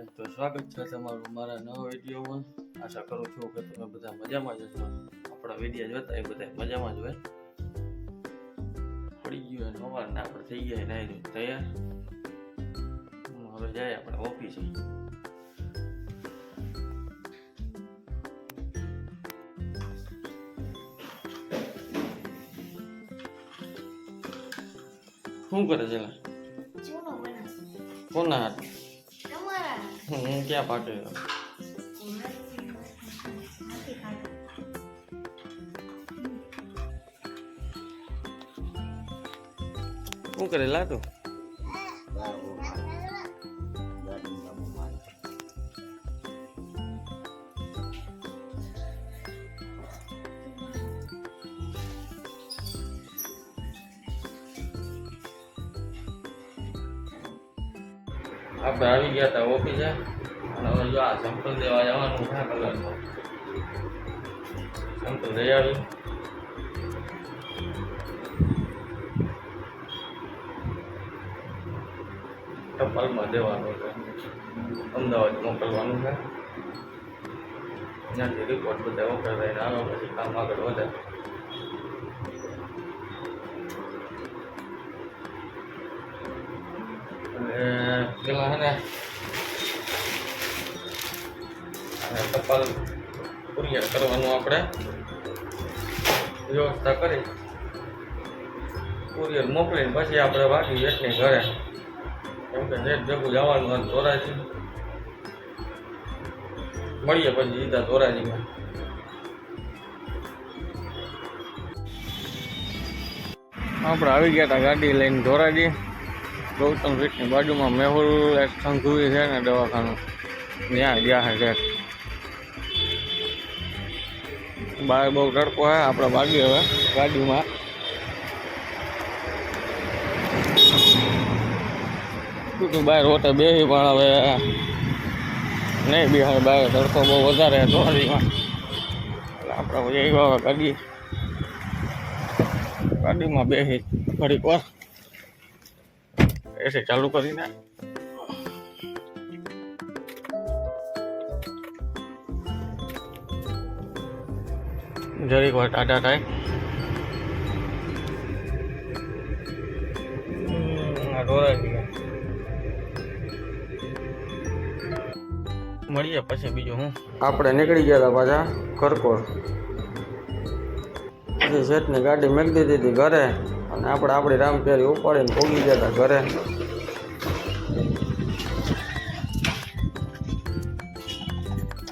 તો સ્વાગત છે તમારું મારા નવા વિડીયોમાં। આશા કરું છું કે તમે બધા મજામાં જ હશો। આપણા વિડીયો જોતા એ બધા મજામાં જ હોય। પડી ગયું સવાર ને આપણે થઈ ગયા નાઈ તૈયાર। હવે જાય આપણે ઓફિસે। શું કરે છે? કોના હાથ? હું ક્યાં પાકે? શું કરે લાતો? આપણે આવી ગયા હતા ઓફિસે અને હવે જો આ સેમ્પલ દેવા જવાનું છે કલરનું। સેમ્પલ લઈ આવી ટપાલમાં દેવાનું છે, અમદાવાદ મોકલવાનું છે। ત્યાંથી રિપોર્ટ બધા ઓકે થઈને આનો પછી કામ આગળ વધે। પેલા હે ને ટપાલ કુરિયર કરવાનું આપણે વ્યવસ્થા કરી કુરિયર મોકલીને પછી આપણે બાકી જેટની ઘરે, કેમ કે નેટ ભેગું જવાનું ધોરાજી મળીએ પછી સીધા ધોરાજીમાં। આપણે આવી ગયા હતા ગાડી લઈને ધોરાજી। ગૌતમ બ્રિજની બાજુમાં મેહુલ સંઘવી છે ને દવાખાનું, ત્યાં ગયા છે। બહાર બહુ તડકો છે, આપણે ભાગીએ હવે ગાડીમાં। તું બહાર હોટે બેસી પણ હવે નહીં બેહાય, બહાર તડકો બહુ વધારે ધોરાજીમાં એટલે આપણે હવે ગાડીમાં બેસી ઘડીક વાર એસી ચાલુ કરીને જરીક વાર ટાટા થાય। મળીએ પછી બીજું હું। આપણે નીકળી ગયા હતા પાછા ખરકોર, પછી શેઠની ગાડી મેકી દીધી હતી ઘરે અને આપણે આપણી રામફેરી ઉપાડીને પહોંચી ગયા હતા ઘરે।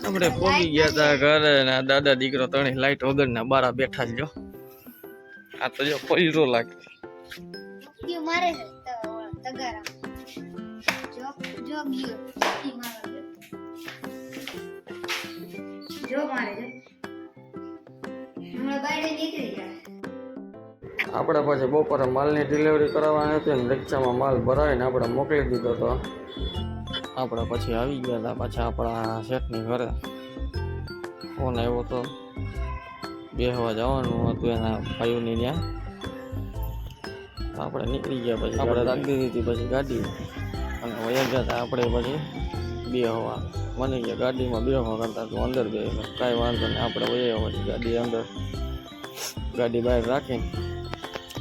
આપણે પહોંચી ગયા હતા ઘરે ને દાદા દીકરો ત્રણેય લાઈટ વગરના બારા બેઠા જ। જો આ તો જો પૈરો લાગે આપણે પછી બપોરે માલની ડિલિવરી કરાવવાની હતી ને રિક્ષામાં માલ ભરાવીને આપણે મોકલી દીધો હતો। આપણે પછી આવી ગયા હતા પાછા આપણા શેઠની ઘરે। ફોન આવ્યો તો બેસવા જવાનું હતું એના ભાઈઓની ત્યાં, આપણે નીકળી ગયા। પછી આપણે રાખી દીધી હતી પછી ગાડી અને વયા ગયા હતા આપણે પછી બેસવા। મને ગયા ગાડીમાં બેસવા કરતા તું અંદર બે, કાંઈ વાંધો નહીં આપણે વયા પછી ગાડી અંદર, ગાડી બહાર રાખીને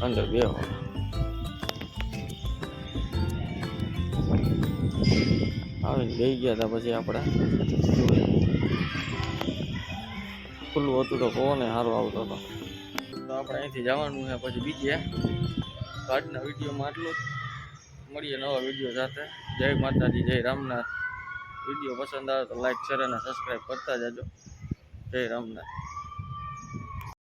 અંદર બેસવા। આવીને બેસી ગયા હતા પછી આપણે ખુલ્લું હતું તો પવન સારો આવતો હતો। તો આપણે અહીંથી જવાનું છે પછી બીજે। આજના વિડીયોમાં આટલું જ, મળીએ નવા વિડીયો સાથે। જય માતાજી, જય રામનાથ। વિડીયો પસંદ આવે તો લાઈક શેર અને સબસ્ક્રાઈબ કરતા જજો। જય રામનાથ।